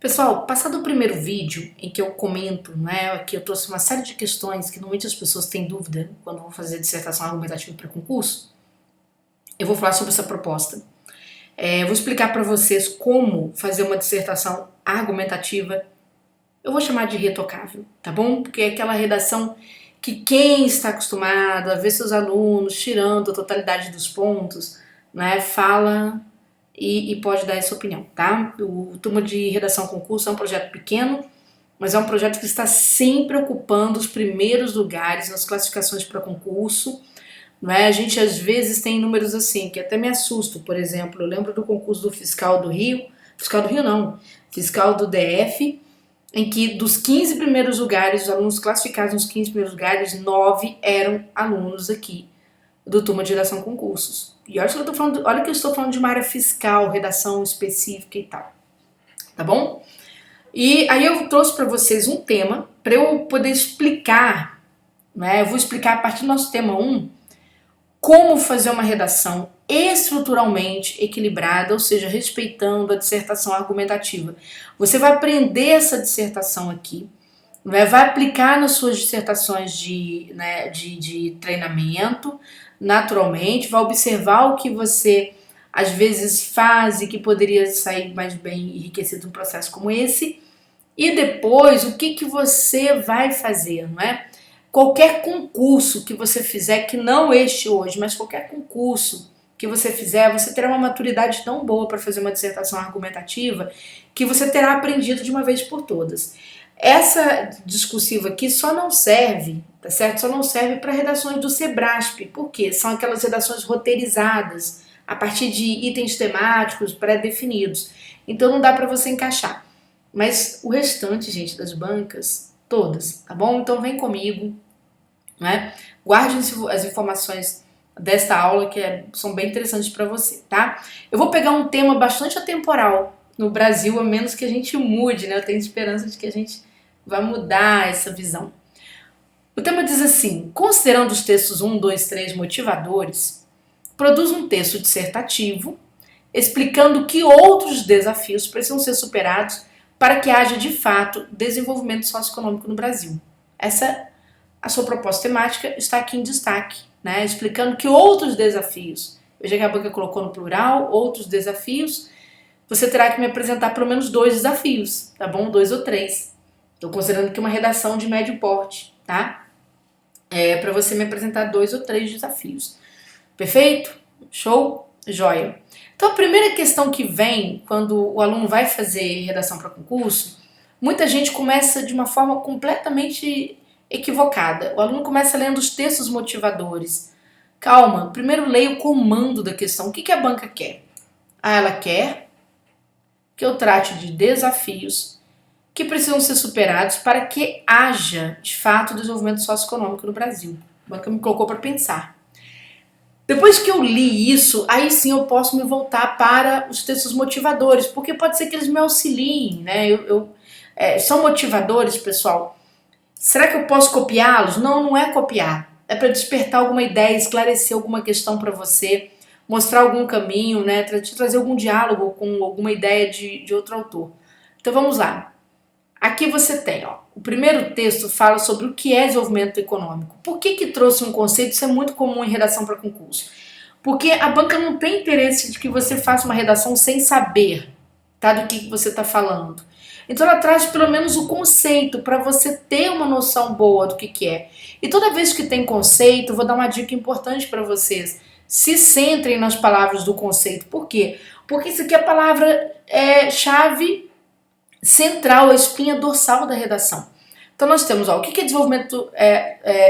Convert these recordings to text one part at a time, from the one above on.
Pessoal, passado o primeiro vídeo em que eu comento, né, que eu trouxe uma série de questões que normalmente as pessoas têm dúvida quando vão fazer dissertação argumentativa para concurso, eu vou falar sobre essa proposta. Eu vou explicar para vocês como fazer uma dissertação argumentativa, eu vou chamar de retocável, tá bom? Porque é aquela redação que quem está acostumado a ver seus alunos tirando a totalidade dos pontos, né, fala e pode dar essa opinião, tá? O Turma de Redação Concurso é um projeto pequeno, mas é um projeto que está sempre ocupando os primeiros lugares nas classificações para concurso, não é? A gente às vezes tem números assim, que até me assusto. Por exemplo, eu lembro do concurso do Fiscal do Rio não, Fiscal do DF, em que dos 15 primeiros lugares, os alunos classificados nos 15 primeiros lugares, 9 eram alunos aqui do Turma de Redação Concursos. E olha que eu estou falando de uma área fiscal, redação específica e tal, tá bom? E aí eu trouxe para vocês um tema para eu poder explicar, né? Eu vou explicar a partir do nosso tema 1 como fazer uma redação estruturalmente equilibrada, ou seja, respeitando a dissertação argumentativa. Você vai aprender essa dissertação aqui, vai aplicar nas suas dissertações de treinamento, naturalmente, vai observar o que você às vezes faz e que poderia sair mais bem enriquecido num processo como esse, e depois o que você vai fazer, não é? Qualquer concurso que você fizer, que não este hoje, mas qualquer concurso que você fizer, você terá uma maturidade tão boa para fazer uma dissertação argumentativa que você terá aprendido de uma vez por todas. Essa discursiva aqui só não serve, tá certo? Só não serve para redações do Sebrasp, porque são aquelas redações roteirizadas, a partir de itens temáticos pré-definidos. Então não dá para você encaixar. Mas o restante, gente, das bancas, todas, tá bom? Então vem comigo, né? Guarde as informações desta aula que são bem interessantes para você, tá? Eu vou pegar um tema bastante atemporal no Brasil, a menos que a gente mude, né? Eu tenho esperança de que a gente vai mudar essa visão. O tema diz assim: considerando os textos 1, 2, 3 motivadores, produz um texto dissertativo explicando que outros desafios precisam ser superados para que haja de fato desenvolvimento socioeconômico no Brasil. Essa a sua proposta temática está aqui em destaque, né? Explicando que outros desafios, veja que a banca colocou no plural, outros desafios, você terá que me apresentar pelo menos 2 desafios, tá bom? 2 ou 3. Estou considerando que uma redação de médio porte, tá? Para você me apresentar 2 ou 3 desafios. Perfeito? Show? Joia. Então a primeira questão que vem quando o aluno vai fazer redação para concurso, muita gente começa de uma forma completamente equivocada. O aluno começa lendo os textos motivadores. Calma, primeiro leia o comando da questão. O que a banca quer? Ela quer que eu trate de desafios que precisam ser superados para que haja, de fato, desenvolvimento socioeconômico no Brasil. A banca me colocou para pensar. Depois que eu li isso, aí sim eu posso me voltar para os textos motivadores, porque pode ser que eles me auxiliem, né? São motivadores, pessoal. Será que eu posso copiá-los? Não, não é copiar. É para despertar alguma ideia, esclarecer alguma questão para você, mostrar algum caminho, né? Te trazer algum diálogo com alguma ideia de outro autor. Então vamos lá. Aqui você tem, ó, o primeiro texto fala sobre o que é desenvolvimento econômico. Por que trouxe um conceito? Isso é muito comum em redação para concurso. Porque a banca não tem interesse de que você faça uma redação sem saber, tá, do que você está falando. Então ela traz pelo menos o conceito para você ter uma noção boa do que é. E toda vez que tem conceito, eu vou dar uma dica importante para vocês. Se centrem nas palavras do conceito. Por quê? Porque isso aqui é a palavra-chave central, a espinha dorsal da redação. Então nós temos, ó, o que é desenvolvimento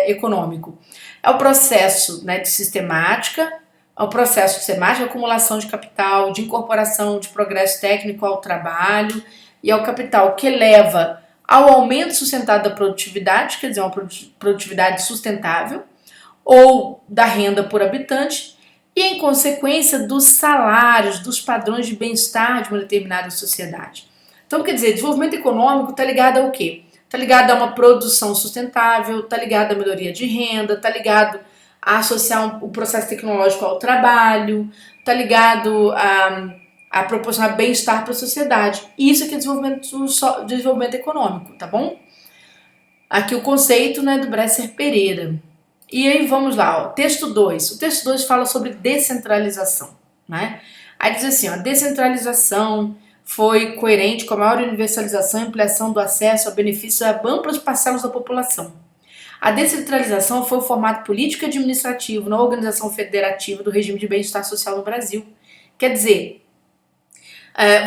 econômico? É o processo, né, de sistemática, é o processo de sistemática, acumulação de capital, de incorporação de progresso técnico ao trabalho e ao capital, que leva ao aumento sustentado da produtividade, quer dizer, uma produtividade sustentável, ou da renda por habitante, e em consequência dos salários, dos padrões de bem-estar de uma determinada sociedade. Então, quer dizer, desenvolvimento econômico está ligado ao quê? Está ligado a uma produção sustentável, está ligado à melhoria de renda, está ligado a associar o processo tecnológico ao trabalho, está ligado a proporcionar bem-estar para a sociedade. Isso aqui é desenvolvimento econômico, tá bom? Aqui o conceito, né, do Bresser Pereira. E aí vamos lá, ó, texto 2. O texto 2 fala sobre descentralização, né? Aí diz assim, ó, descentralização foi coerente com a maior universalização e ampliação do acesso a benefícios a amplas parcelas da população. A descentralização foi o formato político e administrativo na organização federativa do regime de bem-estar social no Brasil. Quer dizer,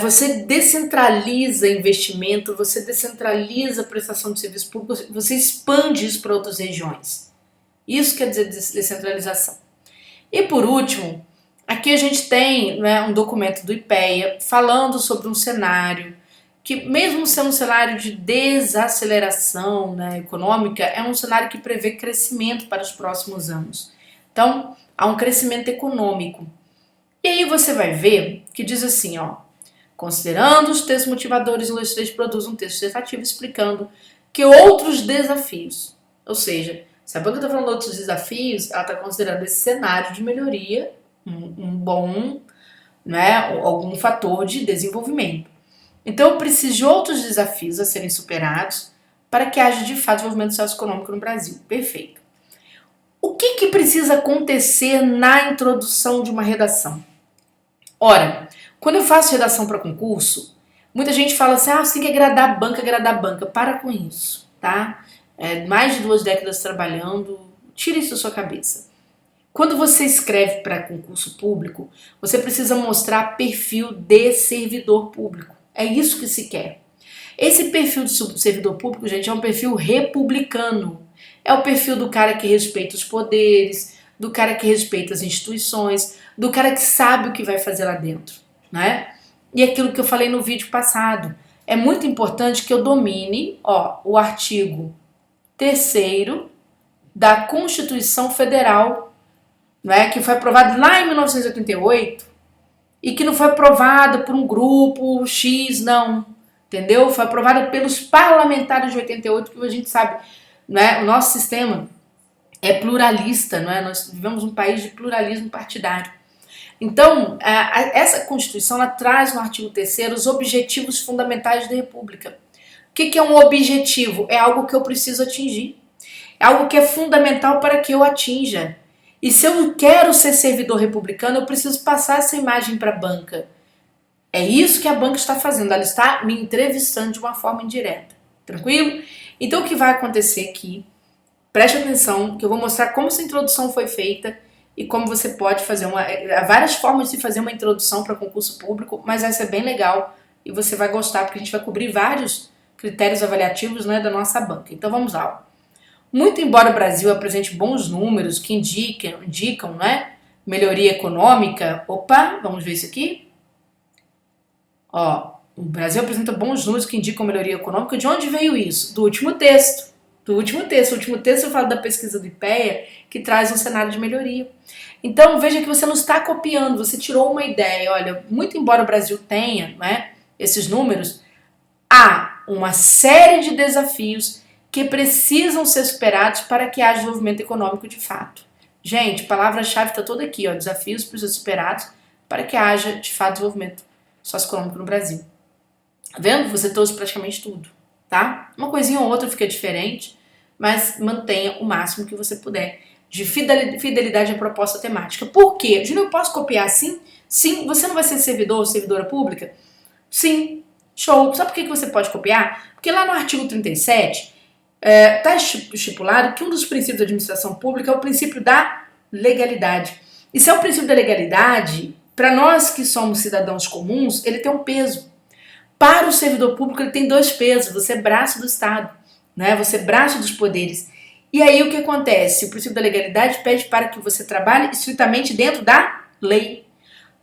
você descentraliza investimento, você descentraliza a prestação de serviços públicos, você expande isso para outras regiões. Isso quer dizer descentralização. E por último, aqui a gente tem, né, um documento do IPEA falando sobre um cenário que, mesmo sendo um cenário de desaceleração, né, econômica, é um cenário que prevê crescimento para os próximos anos. Então, há um crescimento econômico. E aí você vai ver que diz assim, ó, considerando os textos motivadores, o legislativo produz um texto dissertativo explicando que outros desafios, ou seja, se a banca está falando de outros desafios, ela está considerando esse cenário de melhoria um bom, né, algum fator de desenvolvimento. Então, eu preciso de outros desafios a serem superados para que haja, de fato, desenvolvimento socioeconômico no Brasil. Perfeito. O que precisa acontecer na introdução de uma redação? Ora, quando eu faço redação para concurso, muita gente fala assim, você tem que agradar a banca, agradar a banca. Para com isso, tá? Mais de 2 décadas trabalhando, tira isso da sua cabeça. Quando você escreve para concurso público, você precisa mostrar perfil de servidor público. É isso que se quer. Esse perfil de servidor público, gente, é um perfil republicano. É o perfil do cara que respeita os poderes, do cara que respeita as instituições, do cara que sabe o que vai fazer lá dentro, né? E aquilo que eu falei no vídeo passado. É muito importante que eu domine, ó, o artigo 3º da Constituição Federal, né, que foi aprovado lá em 1988 e que não foi aprovado por um grupo X, não, entendeu? Foi aprovado pelos parlamentares de 88, que a gente sabe, né, o nosso sistema é pluralista, não é? Nós vivemos um país de pluralismo partidário. Então, essa Constituição ela traz no artigo 3º os objetivos fundamentais da República. O que é um objetivo? É algo que eu preciso atingir. É algo que é fundamental para que eu atinja. E se eu quero ser servidor republicano, eu preciso passar essa imagem para a banca. É isso que a banca está fazendo. Ela está me entrevistando de uma forma indireta. Tranquilo? Então, o que vai acontecer aqui? Preste atenção, que eu vou mostrar como essa introdução foi feita e como você pode fazer há várias formas de fazer uma introdução para concurso público, mas essa é bem legal e você vai gostar, porque a gente vai cobrir vários critérios avaliativos, né, da nossa banca. Então, vamos lá. Muito embora o Brasil apresente bons números que indicam, né, melhoria econômica. Opa, vamos ver isso aqui. Ó, o Brasil apresenta bons números que indicam melhoria econômica. De onde veio isso? Do último texto. O último texto eu falo da pesquisa do IPEA, que traz um cenário de melhoria. Então, veja que você não está copiando, você tirou uma ideia. Olha, muito embora o Brasil tenha, né, esses números, há uma série de desafios que precisam ser superados para que haja desenvolvimento econômico de fato. Gente, a palavra-chave está toda aqui, ó, desafios precisam ser superados para que haja, de fato, desenvolvimento socioeconômico no Brasil. Tá vendo? Você trouxe praticamente tudo, tá? Uma coisinha ou outra fica diferente, mas mantenha o máximo que você puder de fidelidade à proposta temática. Por quê? Júnior, eu posso copiar assim? Sim. Você não vai ser servidor ou servidora pública? Sim. Show. Sabe por que você pode copiar? Porque lá no artigo 37 está estipulado que um dos princípios da administração pública é o princípio da legalidade. E se é o princípio da legalidade, para nós que somos cidadãos comuns, ele tem um peso. Para o servidor público, ele tem 2 pesos. Você é braço do Estado, né? Você é braço dos poderes. E aí o que acontece? O princípio da legalidade pede para que você trabalhe estritamente dentro da lei.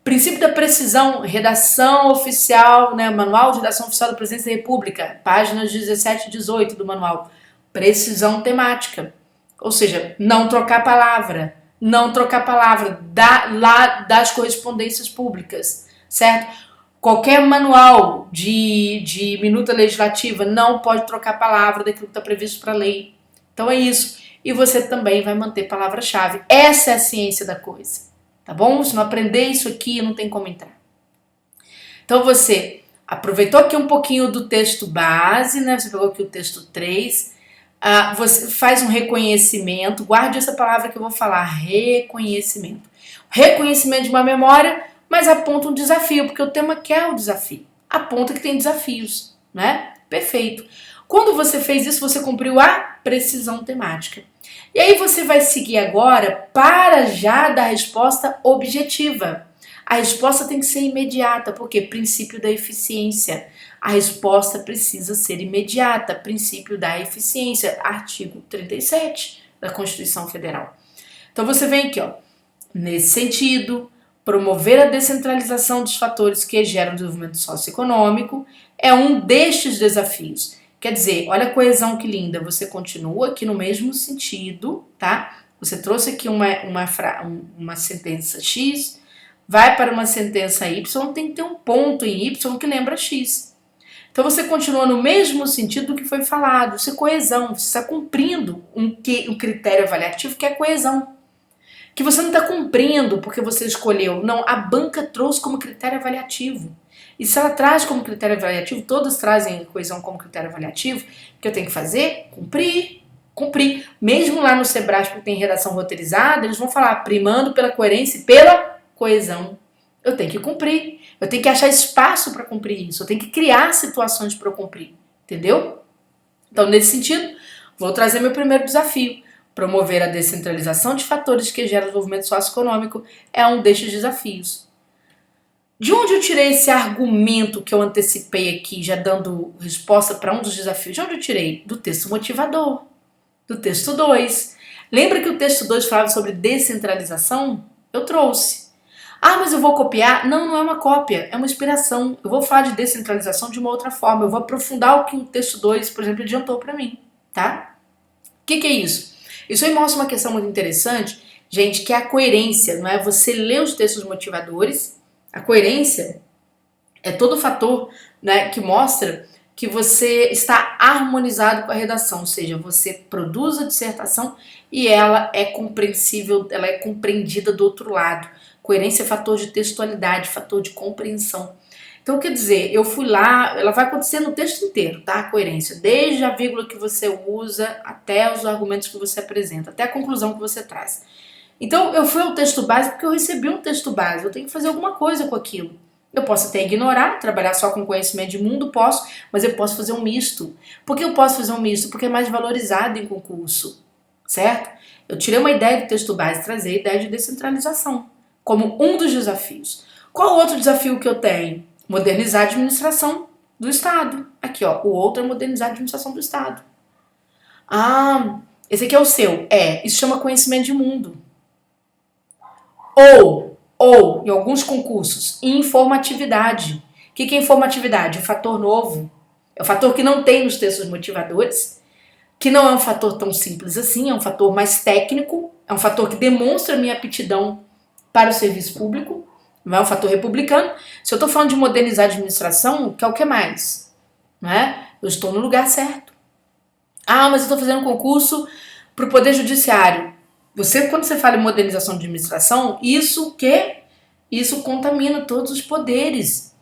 Princípio da precisão, redação oficial, né? Manual de redação oficial da Presidência da República, páginas 17 e 18 do manual. Precisão temática. Ou seja, não trocar palavra. Não trocar palavra lá das correspondências públicas, certo? Qualquer manual de minuta legislativa não pode trocar palavra daquilo que está previsto para a lei. Então é isso. E você também vai manter palavra-chave. Essa é a ciência da coisa. Tá bom? Se não aprender isso aqui, não tem como entrar. Então você aproveitou aqui um pouquinho do texto base, né? Você pegou aqui o texto 3, você faz um reconhecimento, guarde essa palavra que eu vou falar, reconhecimento. Reconhecimento de uma memória, mas aponta um desafio, porque o tema quer o desafio. Aponta que tem desafios, né? Perfeito. Quando você fez isso, você cumpriu a precisão temática. E aí você vai seguir agora para já dar resposta objetiva. A resposta tem que ser imediata, porque princípio da eficiência. A resposta precisa ser imediata, princípio da eficiência, artigo 37 da Constituição Federal. Então você vem aqui, ó, nesse sentido, promover a descentralização dos fatores que geram o desenvolvimento socioeconômico é um destes desafios. Quer dizer, olha a coesão que linda, você continua aqui no mesmo sentido, tá? Você trouxe aqui uma sentença X, vai para uma sentença Y, tem que ter um ponto em Y que lembra X. Então você continua no mesmo sentido do que foi falado, isso é coesão, você está cumprindo um critério avaliativo que é coesão. Que você não está cumprindo porque você escolheu. Não, a banca trouxe como critério avaliativo. E se ela traz como critério avaliativo, todas trazem coesão como critério avaliativo, o que eu tenho que fazer? Cumprir. Cumprir. Mesmo lá no Sebrasp que tem redação roteirizada, eles vão falar primando pela coerência e pela coesão. Eu tenho que cumprir. Eu tenho que achar espaço para cumprir isso. Eu tenho que criar situações para eu cumprir. Entendeu? Então, nesse sentido, vou trazer meu primeiro desafio. Promover a descentralização de fatores que geram desenvolvimento socioeconômico é um destes desafios. De onde eu tirei esse argumento que eu antecipei aqui, já dando resposta para um dos desafios? De onde eu tirei? Do texto motivador, do texto 2. Lembra que o texto 2 falava sobre descentralização? Eu trouxe. Ah, mas eu vou copiar? Não, não é uma cópia, é uma inspiração. Eu vou falar de descentralização de uma outra forma, eu vou aprofundar o que o texto 2, por exemplo, adiantou para mim, tá? O que é isso? Isso aí mostra uma questão muito interessante, gente, que é a coerência, não é? Você lê os textos motivadores, a coerência é todo fator, né, que mostra que você está harmonizado com a redação, ou seja, você produz a dissertação e ela é compreensível, ela é compreendida do outro lado. Coerência é fator de textualidade, fator de compreensão. Então, quer dizer, eu fui lá, ela vai acontecer no texto inteiro, tá? A coerência, desde a vírgula que você usa até os argumentos que você apresenta, até a conclusão que você traz. Então, eu fui ao texto base porque eu recebi um texto base, eu tenho que fazer alguma coisa com aquilo. Eu posso até ignorar, trabalhar só com conhecimento de mundo, posso, mas eu posso fazer um misto. Por que eu posso fazer um misto? Porque é mais valorizado em concurso, certo? Eu tirei uma ideia do texto base, trazer a ideia de descentralização como um dos desafios. Qual outro desafio que eu tenho? Modernizar a administração do Estado. Aqui, ó, o outro é modernizar a administração do Estado. Ah, esse aqui é o seu. Isso chama conhecimento de mundo. Ou, em alguns concursos, informatividade. O que é informatividade? Um fator novo. É um fator que não tem nos textos motivadores, que não é um fator tão simples assim, é um fator mais técnico, é um fator que demonstra minha aptidão para o serviço público, não é um fator republicano. Se eu estou falando de modernizar a administração, que é o que mais? Não é? Eu estou no lugar certo. Ah, mas eu estou fazendo um concurso para o Poder Judiciário. Quando você fala em modernização de administração, isso contamina todos os poderes,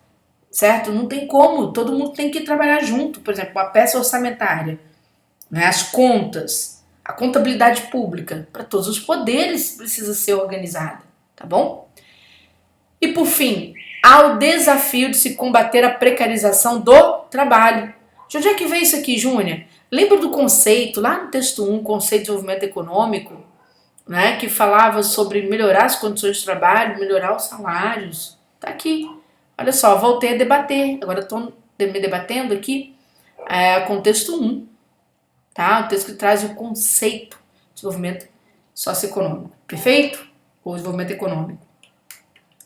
certo? Não tem como, todo mundo tem que trabalhar junto. Por exemplo, uma peça orçamentária, né? As contas, a contabilidade pública, para todos os poderes precisa ser organizada, tá bom? E por fim, há o desafio de se combater a precarização do trabalho. De onde é que veio isso aqui, Júnior? Lembra do conceito, lá no texto 1, conceito de desenvolvimento econômico, né, que falava sobre melhorar as condições de trabalho, melhorar os salários. Tá aqui. Olha só, voltei a debater. Agora estou me debatendo aqui com o texto 1. Tá? O texto que traz o conceito de desenvolvimento socioeconômico. Perfeito? Ou desenvolvimento econômico.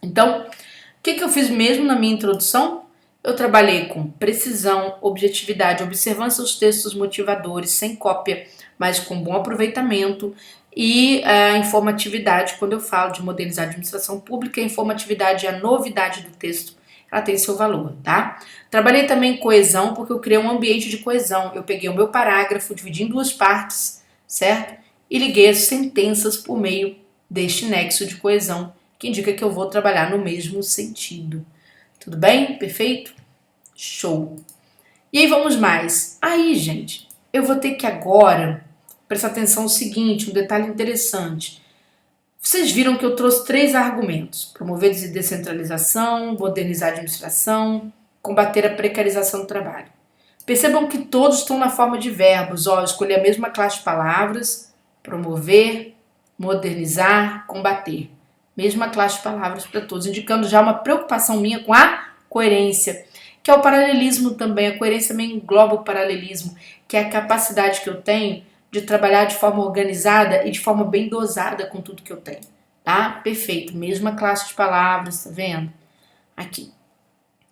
Então, o que eu fiz mesmo na minha introdução? Eu trabalhei com precisão, objetividade, observância dos textos motivadores, sem cópia, mas com bom aproveitamento, e a informatividade. Quando eu falo de modernizar a administração pública, a informatividade é a novidade do texto, ela tem seu valor, tá? Trabalhei também coesão, porque eu criei um ambiente de coesão. Eu peguei o meu parágrafo, dividi em duas partes, certo? E liguei as sentenças por meio deste nexo de coesão, que indica que eu vou trabalhar no mesmo sentido. Tudo bem? Perfeito? Show! E aí vamos mais. Aí, gente, eu vou ter que agora prestar atenção no seguinte, um detalhe interessante. Vocês viram que eu trouxe 3 argumentos. Promover descentralização, modernizar a administração, combater a precarização do trabalho. Percebam que todos estão na forma de verbos. Ó, eu escolhi a mesma classe de palavras. Promover, modernizar, combater. Mesma classe de palavras para todos, indicando já uma preocupação minha com a coerência, que é o paralelismo também. A coerência também engloba o paralelismo, que é a capacidade que eu tenho de trabalhar de forma organizada e de forma bem dosada com tudo que eu tenho, tá? Perfeito, mesma classe de palavras, tá vendo? Aqui.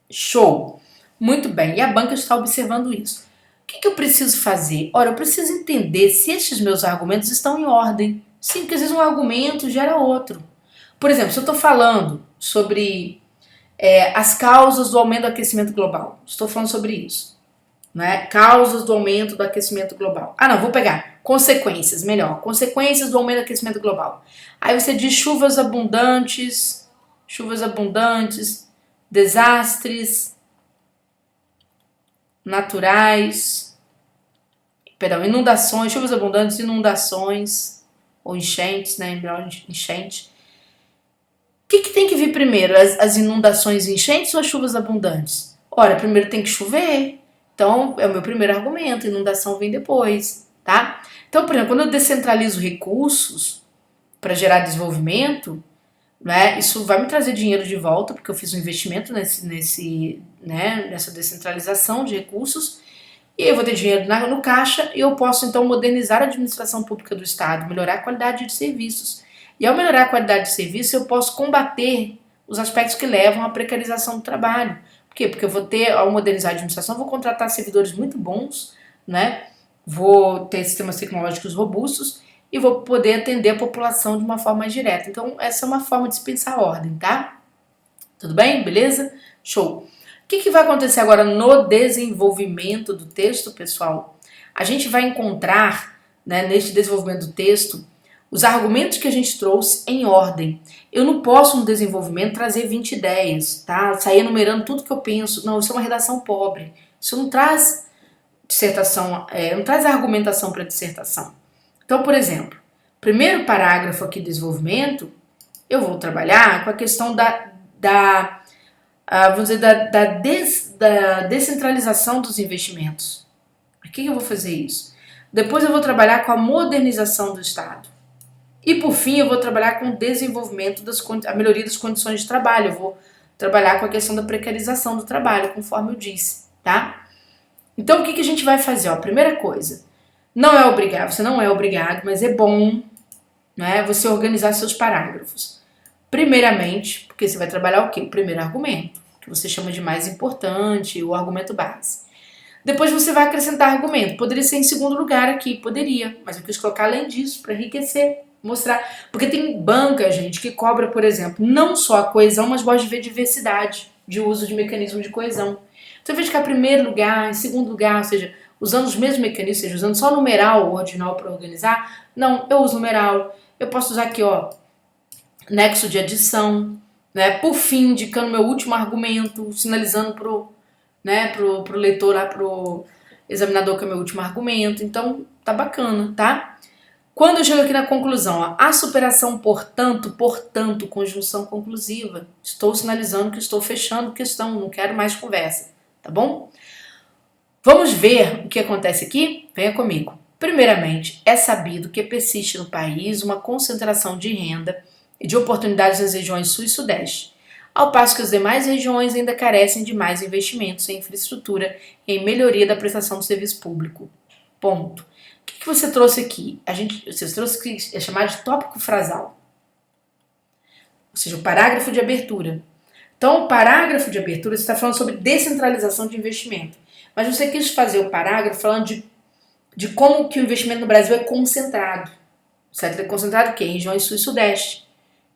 Show! Muito bem, e a banca está observando isso. O que eu preciso fazer? Ora, eu preciso entender se estes meus argumentos estão em ordem. Sim, porque às vezes um argumento gera outro. Por exemplo, se eu estou falando sobre as causas do aumento do aquecimento global, estou falando sobre isso. Né? Causas do aumento do aquecimento global. Ah, não, vou pegar consequências, melhor. Consequências do aumento do aquecimento global. Aí você diz chuvas abundantes, desastres naturais, inundações, chuvas abundantes, inundações, ou enchentes, né? Melhor enchente. O que tem que vir primeiro? As inundações e enchentes ou as chuvas abundantes? Ora, primeiro tem que chover. Então, é o meu primeiro argumento, inundação vem depois, tá? Então, por exemplo, quando eu descentralizo recursos para gerar desenvolvimento, né, isso vai me trazer dinheiro de volta, porque eu fiz um investimento nessa descentralização de recursos, e eu vou ter dinheiro no caixa, e eu posso, então, modernizar a administração pública do Estado, melhorar a qualidade de serviços. E ao melhorar a qualidade de serviço, eu posso combater os aspectos que levam à precarização do trabalho. Por quê? Porque eu vou ter, ao modernizar a administração, vou contratar servidores muito bons, né? Vou ter sistemas tecnológicos robustos e vou poder atender a população de uma forma mais direta. Então, essa é uma forma de dispensar a ordem, tá? Tudo bem? Beleza? Show! O que vai acontecer agora no desenvolvimento do texto, pessoal? A gente vai encontrar, né, neste desenvolvimento do texto, os argumentos que a gente trouxe em ordem. Eu não posso, no desenvolvimento, trazer 20 ideias, tá? Sair enumerando tudo que eu penso. Não, isso é uma redação pobre. Isso não traz dissertação, não traz argumentação para dissertação. Então, por exemplo, primeiro parágrafo aqui do desenvolvimento, eu vou trabalhar com a questão da descentralização dos investimentos. Aqui que eu vou fazer isso. Depois eu vou trabalhar com a modernização do Estado. E por fim, eu vou trabalhar com o desenvolvimento, a melhoria das condições de trabalho. Eu vou trabalhar com a questão da precarização do trabalho, conforme eu disse, tá? Então, o que a gente vai fazer? Ó, primeira coisa, você não é obrigado, mas é bom, né, você organizar seus parágrafos. Primeiramente, porque você vai trabalhar o quê? O primeiro argumento, que você chama de mais importante, o argumento base. Depois você vai acrescentar argumento. Poderia ser em segundo lugar aqui, poderia, mas eu quis colocar além disso para enriquecer, mostrar. Porque tem banca, gente, que cobra, por exemplo, não só a coesão, mas gosta de ver diversidade de uso de mecanismo de coesão. Então, ao invés de ficar em primeiro lugar, em segundo lugar, ou seja, usando os mesmos mecanismos, ou seja, usando só numeral ordinal para organizar, não, eu uso numeral. Eu posso usar aqui, ó, nexo de adição, né? Por fim, indicando meu último argumento, sinalizando pro leitor lá, pro examinador que é meu último argumento. Então, tá bacana, tá? Quando eu chego aqui na conclusão, ó, a superação, portanto, conjunção conclusiva. Estou sinalizando que estou fechando questão, não quero mais conversa, tá bom? Vamos ver o que acontece aqui? Venha comigo. Primeiramente, é sabido que persiste no país uma concentração de renda e de oportunidades nas regiões sul e sudeste, ao passo que as demais regiões ainda carecem de mais investimentos em infraestrutura e em melhoria da prestação do serviço público. Ponto. O que você trouxe aqui? Você trouxe o que é chamado de tópico frasal, ou seja, o parágrafo de abertura. Então, o parágrafo de abertura você está falando sobre descentralização de investimento, mas você quis fazer o parágrafo falando de como que o investimento no Brasil é concentrado. Certo? É concentrado o quê? Em regiões sul e sudeste.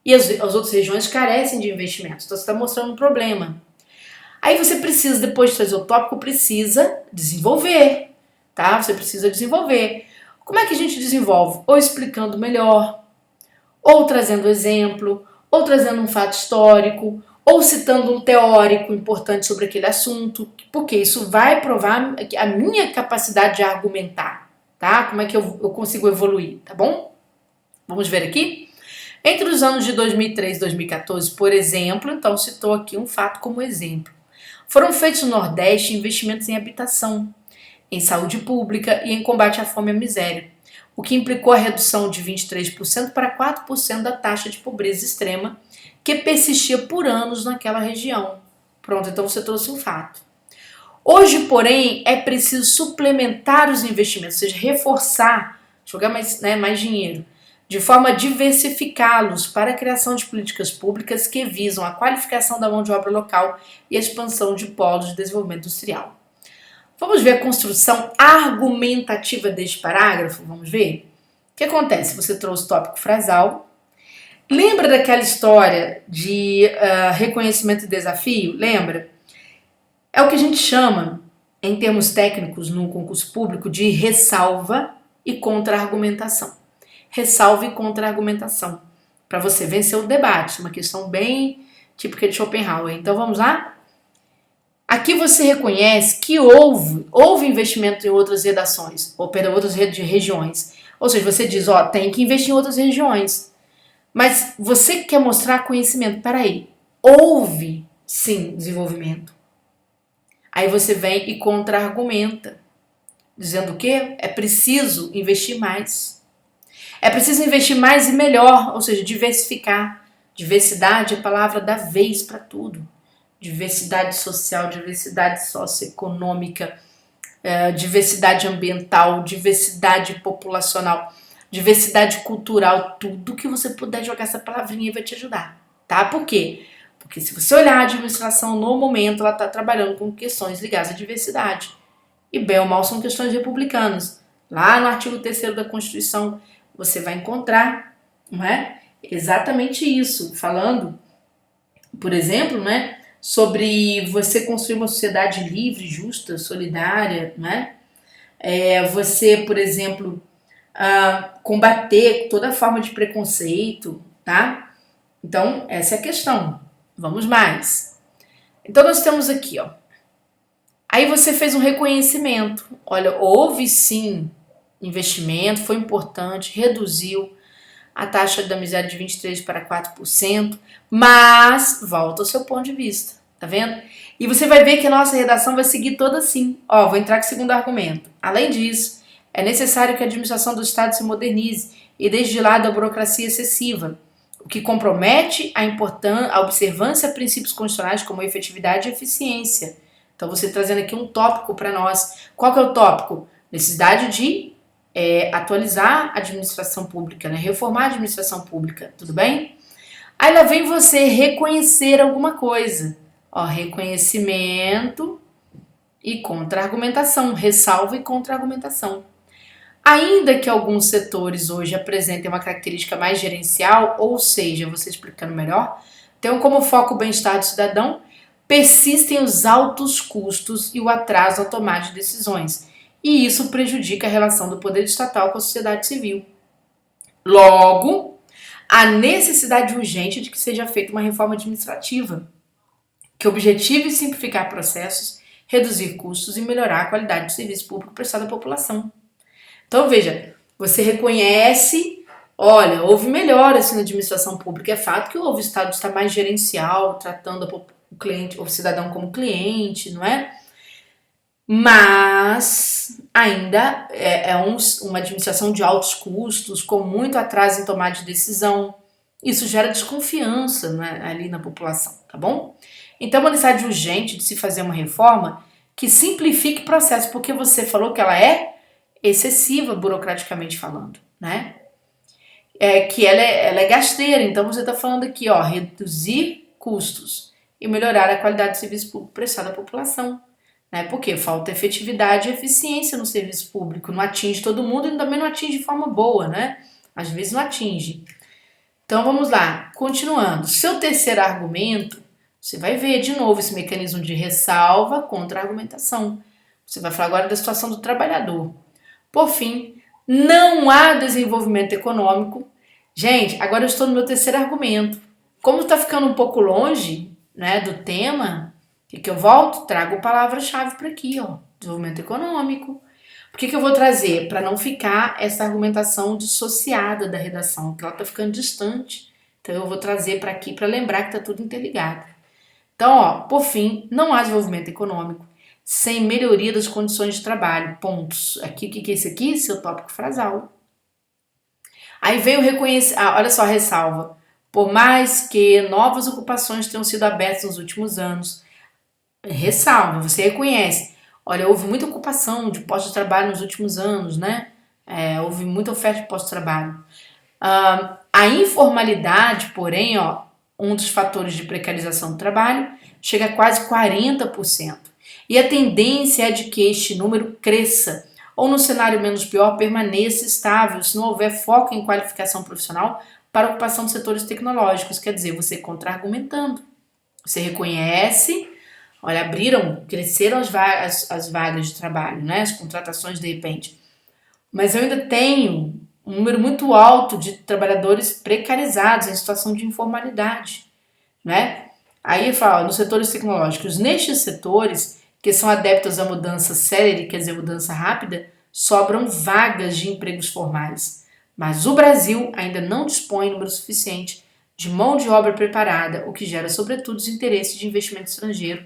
E as outras regiões carecem de investimentos. Então, você está mostrando um problema. Aí você precisa, depois de fazer o tópico, precisa desenvolver. Tá? Você precisa desenvolver. Como é que a gente desenvolve? Ou explicando melhor, ou trazendo exemplo, ou trazendo um fato histórico, ou citando um teórico importante sobre aquele assunto, porque isso vai provar a minha capacidade de argumentar, tá? Como é que eu consigo evoluir, tá bom? Vamos ver aqui? Entre os anos de 2003 e 2014, por exemplo, então citou aqui um fato como exemplo. Foram feitos no Nordeste investimentos em habitação, em saúde pública e em combate à fome e à miséria, o que implicou a redução de 23% para 4% da taxa de pobreza extrema que persistia por anos naquela região. Pronto, então você trouxe um fato. Hoje, porém, é preciso suplementar os investimentos, ou seja, reforçar, jogar mais dinheiro, de forma a diversificá-los para a criação de políticas públicas que visam a qualificação da mão de obra local e a expansão de polos de desenvolvimento industrial. Vamos ver a construção argumentativa deste parágrafo? Vamos ver? O que acontece? Você trouxe o tópico frasal. Lembra daquela história de reconhecimento e desafio? Lembra? É o que a gente chama, em termos técnicos, no concurso público, de ressalva e contra-argumentação. Ressalva e contra-argumentação. Para você vencer o debate. Uma questão bem típica de Schopenhauer. Então vamos lá? Aqui você reconhece que houve investimento em outras redações, ou perdão, outras regiões. Ou seja, você diz, ó, tem que investir em outras regiões. Mas você quer mostrar conhecimento. Peraí, houve sim desenvolvimento. Aí você vem e contra-argumenta, dizendo o quê? É preciso investir mais. É preciso investir mais e melhor, ou seja, diversificar. Diversidade é a palavra da vez para tudo. Diversidade social, diversidade socioeconômica, diversidade ambiental, diversidade populacional, diversidade cultural, tudo que você puder jogar essa palavrinha vai te ajudar, tá? Por quê? Porque se você olhar a administração no momento, ela está trabalhando com questões ligadas à diversidade. E bem ou mal são questões republicanas. Lá no artigo 3º da Constituição, você vai encontrar, não é? Exatamente isso, falando, por exemplo, né, sobre você construir uma sociedade livre, justa, solidária, né? Você, por exemplo, combater toda forma de preconceito, tá? Então, essa é a questão. Vamos mais. Então, nós temos aqui, ó. Aí você fez um reconhecimento. Olha, houve sim investimento, foi importante, reduziu a taxa da miséria de 23% para 4%, mas volta ao seu ponto de vista, tá vendo? E você vai ver que a nossa redação vai seguir toda assim. Ó, vou entrar com o segundo argumento. Além disso, é necessário que a administração do Estado se modernize e deixe de lado a burocracia excessiva, o que compromete a observância a princípios constitucionais como efetividade e eficiência. Então, você trazendo aqui um tópico para nós. Qual que é o tópico? Necessidade de atualizar a administração pública, né? Reformar a administração pública, tudo bem? Aí lá vem você reconhecer alguma coisa. Ó, reconhecimento e contra-argumentação, ressalva e contra-argumentação. Ainda que alguns setores hoje apresentem uma característica mais gerencial, ou seja, você explicando melhor, tenham como foco o bem-estar do cidadão, persistem os altos custos e o atraso na tomada de decisões, e isso prejudica a relação do poder estatal com a sociedade civil. Logo, há necessidade urgente de que seja feita uma reforma administrativa, que objetive simplificar processos, reduzir custos e melhorar a qualidade do serviço público prestado à população. Então, veja, você reconhece, olha, houve melhoras na administração pública, é fato que o Estado está mais gerencial, tratando o cliente, o cidadão como cliente, não é? Mas ainda uma administração de altos custos, com muito atraso em tomar de decisão. Isso gera desconfiança, né, ali na população, tá bom? Então, é uma necessidade urgente de se fazer uma reforma que simplifique o processo, porque você falou que ela é excessiva, burocraticamente falando, né? Que ela é gasteira, então você está falando aqui, ó, reduzir custos e melhorar a qualidade do serviço público prestado à população. Né? Porque falta efetividade e eficiência no serviço público, não atinge todo mundo e também não atinge de forma boa, né? Às vezes não atinge. Então vamos lá, continuando. Seu terceiro argumento, você vai ver de novo esse mecanismo de ressalva contra a argumentação. Você vai falar agora da situação do trabalhador. Por fim, não há desenvolvimento econômico. Gente, agora eu estou no meu terceiro argumento. Como está ficando um pouco longe, né, do tema, o que eu volto? Trago palavra-chave para aqui, ó, desenvolvimento econômico. Por que eu vou trazer? Para não ficar essa argumentação dissociada da redação, que ela está ficando distante. Então eu vou trazer para aqui para lembrar que está tudo interligado. Então, ó, por fim, não há desenvolvimento econômico sem melhoria das condições de trabalho. Pontos. Aqui, o que é isso aqui? Seu tópico frasal. Aí vem o reconhecimento. Olha só a ressalva. Por mais que novas ocupações tenham sido abertas nos últimos anos, ressalva, você reconhece. Olha, houve muita ocupação de postos de trabalho nos últimos anos, né? Houve muita oferta de postos de trabalho. A informalidade, porém, ó, um dos fatores de precarização do trabalho, chega a quase 40%. E a tendência é de que este número cresça, ou no cenário menos pior, permaneça estável, se não houver foco em qualificação profissional para a ocupação de setores tecnológicos. Quer dizer, você contra-argumentando. Você reconhece, olha, cresceram as vagas de trabalho, né? As contratações de repente. Mas eu ainda tenho um número muito alto de trabalhadores precarizados em situação de informalidade, né? Aí fala, nos setores tecnológicos, nestes setores que são adeptos à mudança célere, quer dizer, mudança rápida, sobram vagas de empregos formais. Mas o Brasil ainda não dispõe número suficiente de mão de obra preparada, o que gera, sobretudo, os interesses de investimento estrangeiro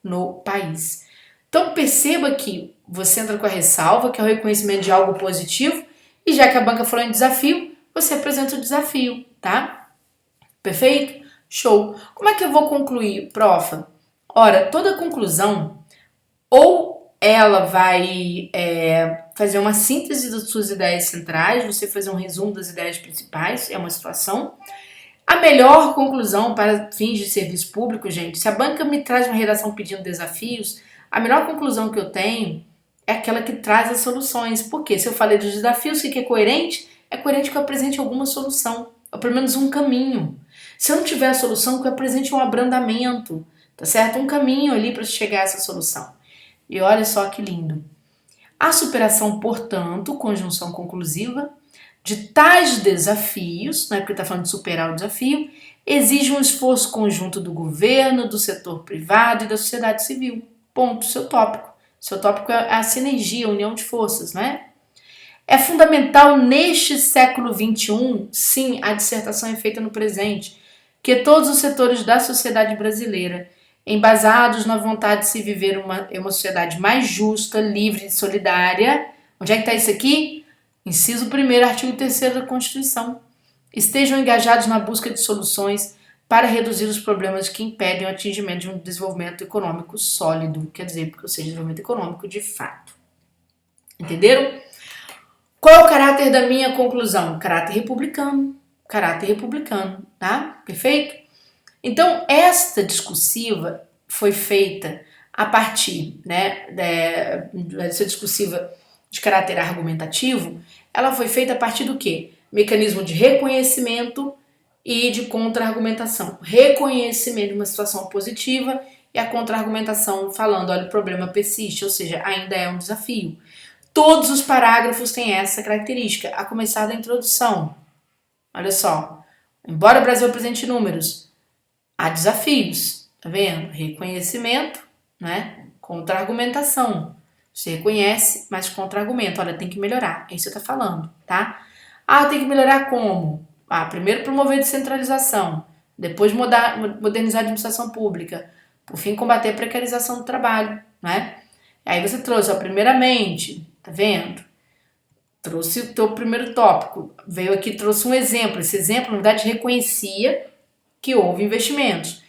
no país. Então perceba que você entra com a ressalva, que é o reconhecimento de algo positivo, e já que a banca falou em desafio, você apresenta o desafio, tá? Perfeito? Show! Como é que eu vou concluir, profa? Ora, toda conclusão, ou ela vai fazer uma síntese das suas ideias centrais, você fazer um resumo das ideias principais, é uma situação. A melhor conclusão para fins de serviço público, gente, se a banca me traz uma redação pedindo desafios, a melhor conclusão que eu tenho é aquela que traz as soluções. Porque se eu falei dos desafios, o que é coerente? É coerente que eu apresente alguma solução, ou pelo menos um caminho. Se eu não tiver a solução, que eu apresente um abrandamento, tá certo? Um caminho ali para chegar a essa solução. E olha só que lindo. A superação, portanto, conjunção conclusiva, de tais desafios, né, porque está falando de superar o desafio, exige um esforço conjunto do governo, do setor privado e da sociedade civil. Ponto, seu tópico. Seu tópico é a sinergia, a união de forças, né? É fundamental neste século XXI, sim, a dissertação é feita no presente, que todos os setores da sociedade brasileira, embasados na vontade de se viver uma sociedade mais justa, livre e solidária. Onde é que está isso aqui? Inciso 1º, artigo 3º da Constituição. Estejam engajados na busca de soluções para reduzir os problemas que impedem o atingimento de um desenvolvimento econômico sólido, quer dizer, ou seja, desenvolvimento econômico de fato. Entenderam? Qual é o caráter da minha conclusão? Caráter republicano, tá? Perfeito? Então, esta discursiva foi feita a partir, né, dessa discursiva de caráter argumentativo, ela foi feita a partir do quê? Mecanismo de reconhecimento e de contra-argumentação. Reconhecimento de uma situação positiva e a contra-argumentação falando, olha, o problema persiste, ou seja, ainda é um desafio. Todos os parágrafos têm essa característica, a começar da introdução. Olha só, embora o Brasil apresente números, há desafios, tá vendo? Reconhecimento, né? Contra-argumentação. Você reconhece, mas contra-argumento. Olha, tem que melhorar. É isso que você tá falando, tá? Ah, tem que melhorar como? Primeiro promover descentralização, depois modernizar a administração pública, por fim combater a precarização do trabalho, né? Aí você trouxe, ó, primeiramente, tá vendo? Trouxe o teu primeiro tópico, veio aqui, trouxe um exemplo. Esse exemplo, na verdade, reconhecia que houve investimentos.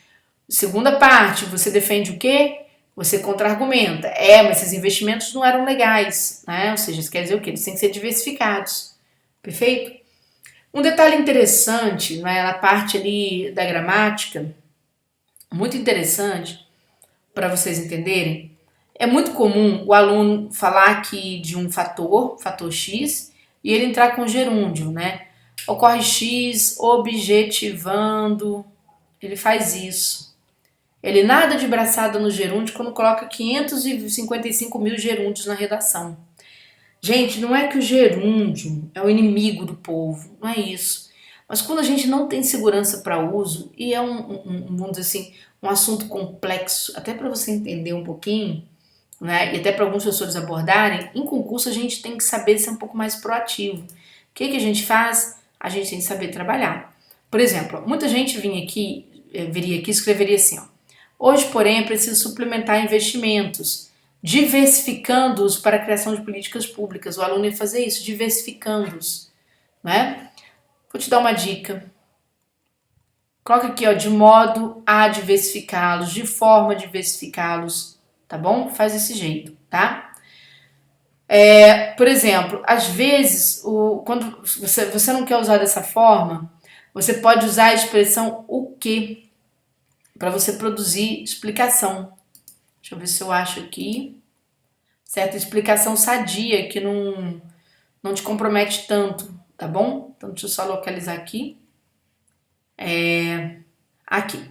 Segunda parte, você defende o quê? Você contra-argumenta. Mas esses investimentos não eram legais, né? Ou seja, isso quer dizer o quê? Eles têm que ser diversificados. Perfeito? Um detalhe interessante, né, na parte ali da gramática, muito interessante, para vocês entenderem, é muito comum o aluno falar aqui de um fator X, e ele entrar com gerúndio, né? Ocorre X objetivando, ele faz isso. Ele nada de braçada no gerúndio quando coloca 555 mil gerúndios na redação. Gente, não é que o gerúndio é o inimigo do povo, não é isso. Mas quando a gente não tem segurança para uso, e vamos dizer assim, um assunto complexo, até para você entender um pouquinho, né? E até para alguns professores abordarem, em concurso a gente tem que saber ser um pouco mais proativo. O que a gente faz? A gente tem que saber trabalhar. Por exemplo, muita gente viria aqui e escreveria assim, ó, hoje, porém, é preciso suplementar investimentos, diversificando-os para a criação de políticas públicas. O aluno ia fazer isso, diversificando-os, né? Vou te dar uma dica. Coloca aqui, ó, de modo a diversificá-los, de forma a diversificá-los, tá bom? Faz desse jeito, tá? Por exemplo, às vezes, quando você não quer usar dessa forma, você pode usar a expressão o que para você produzir explicação. Deixa eu ver se eu acho aqui. Certa explicação sadia, que não te compromete tanto, tá bom? Então, deixa eu só localizar aqui. Aqui.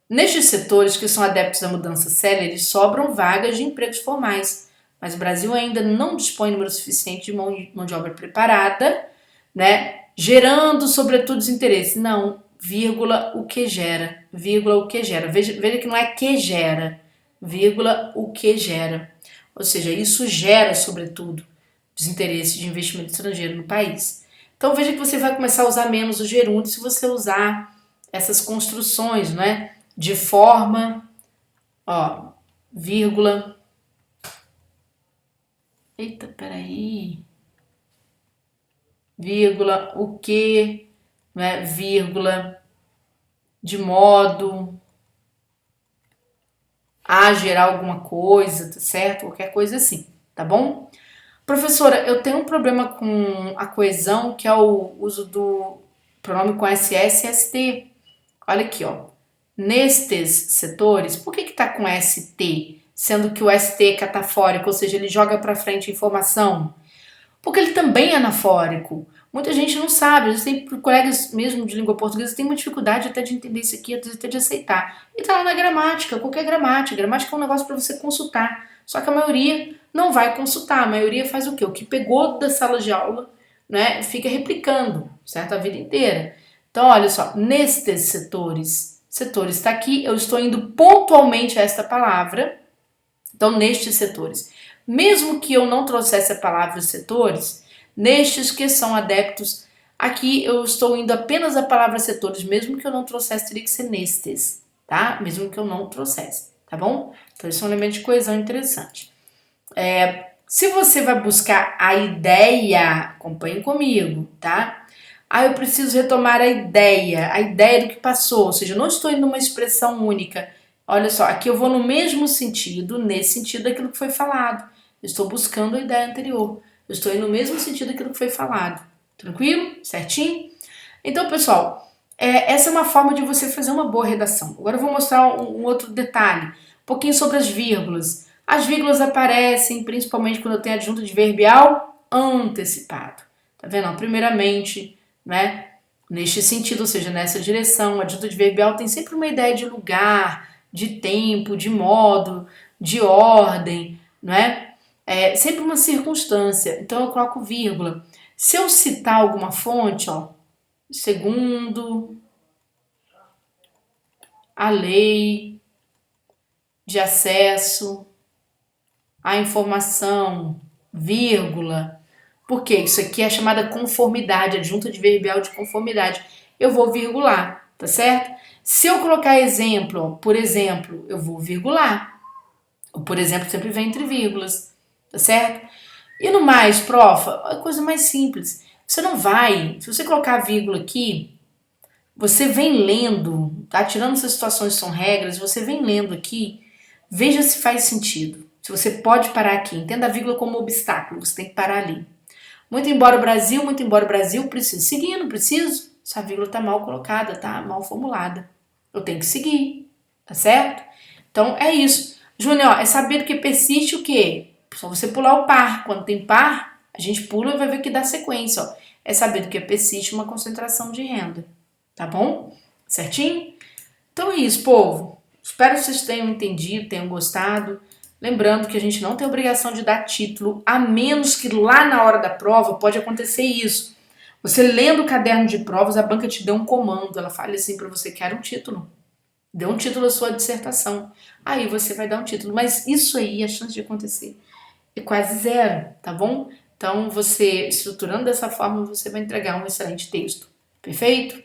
Nestes setores que são adeptos à mudança célere, sobram vagas de empregos formais, mas o Brasil ainda não dispõe número suficiente de mão de obra preparada, né? Gerando, sobretudo, desinteresse. Não, vírgula, o que gera. Vírgula, o que gera. Veja que não é que gera, vírgula, o que gera. Ou seja, isso gera, sobretudo, desinteresse de investimento estrangeiro no país. Então veja que você vai começar a usar menos o gerúndio se você usar essas construções, né? De forma, ó, vírgula. Eita, peraí. Vírgula, o que, né? Vírgula, de modo a gerar alguma coisa, tá certo? Qualquer coisa assim, tá bom? Professora, eu tenho um problema com a coesão, que é o uso do pronome com SS e ST. Olha aqui, ó. Nestes setores, por que tá com ST, sendo que o ST é catafórico, ou seja, ele joga para frente informação? Porque ele também é anafórico. Muita gente não sabe, às vezes tem colegas mesmo de língua portuguesa que tem uma dificuldade até de entender isso aqui, até de aceitar. E tá lá na gramática, qualquer gramática. Gramática é um negócio para você consultar. Só que a maioria não vai consultar, a maioria faz o quê? O que pegou da sala de aula, né, fica replicando, certo? A vida inteira. Então, olha só, nestes setores está aqui, eu estou indo pontualmente a esta palavra, então nestes setores. Mesmo que eu não trouxesse a palavra setores, nestes que são adeptos, aqui eu estou indo apenas a palavra setores, mesmo que eu não trouxesse, teria que ser nestes, tá? Mesmo que eu não trouxesse, tá bom? Então esse é um elemento de coesão interessante. Se você vai buscar a ideia, acompanhe comigo, tá? Eu preciso retomar a ideia do que passou, ou seja, eu não estou indo numa expressão única. Olha só, aqui eu vou no mesmo sentido, nesse sentido daquilo que foi falado. Eu estou buscando a ideia anterior. Eu estou indo no mesmo sentido daquilo que foi falado. Tranquilo? Certinho? Então, pessoal, essa é uma forma de você fazer uma boa redação. Agora eu vou mostrar um outro detalhe, um pouquinho sobre as vírgulas. As vírgulas aparecem principalmente quando eu tenho adjunto adverbial antecipado. Tá vendo? Primeiramente, né? Neste sentido, ou seja, nessa direção, o adjunto adverbial tem sempre uma ideia de lugar, de tempo, de modo, de ordem, não é? É sempre uma circunstância. Então eu coloco vírgula. Se eu citar alguma fonte, ó, segundo a lei de acesso à informação, vírgula, porque isso aqui é chamada conformidade, adjunto adverbial de conformidade. Eu vou virgular, tá certo? Se eu colocar exemplo, ó, por exemplo, eu vou virgular. O por exemplo sempre vem entre vírgulas, tá certo? E no mais, prof, a coisa mais simples. Você não vai, se você colocar vírgula aqui, você vem lendo, tá? Tirando essas situações que são regras, você vem lendo aqui, veja se faz sentido. Se você pode parar aqui, entenda a vírgula como obstáculo, você tem que parar ali. Muito embora o Brasil precise seguir, não preciso. Essa vírgula tá mal colocada, tá mal formulada. Eu tenho que seguir, tá certo? Então é isso. Júnior, é saber que persiste o quê? Só você pular o par. Quando tem par, a gente pula e vai ver que dá sequência, ó. É saber que persiste uma concentração de renda, tá bom? Certinho? Então é isso, povo. Espero que vocês tenham entendido, tenham gostado. Lembrando que a gente não tem obrigação de dar título, a menos que lá na hora da prova pode acontecer isso. Você lendo o caderno de provas, a banca te deu um comando, ela fala assim para você, quer um título. dê um título à sua dissertação. Aí você vai dar um título. Mas isso aí, a chance de acontecer é quase zero, tá bom? Então, você estruturando dessa forma, você vai entregar um excelente texto. Perfeito?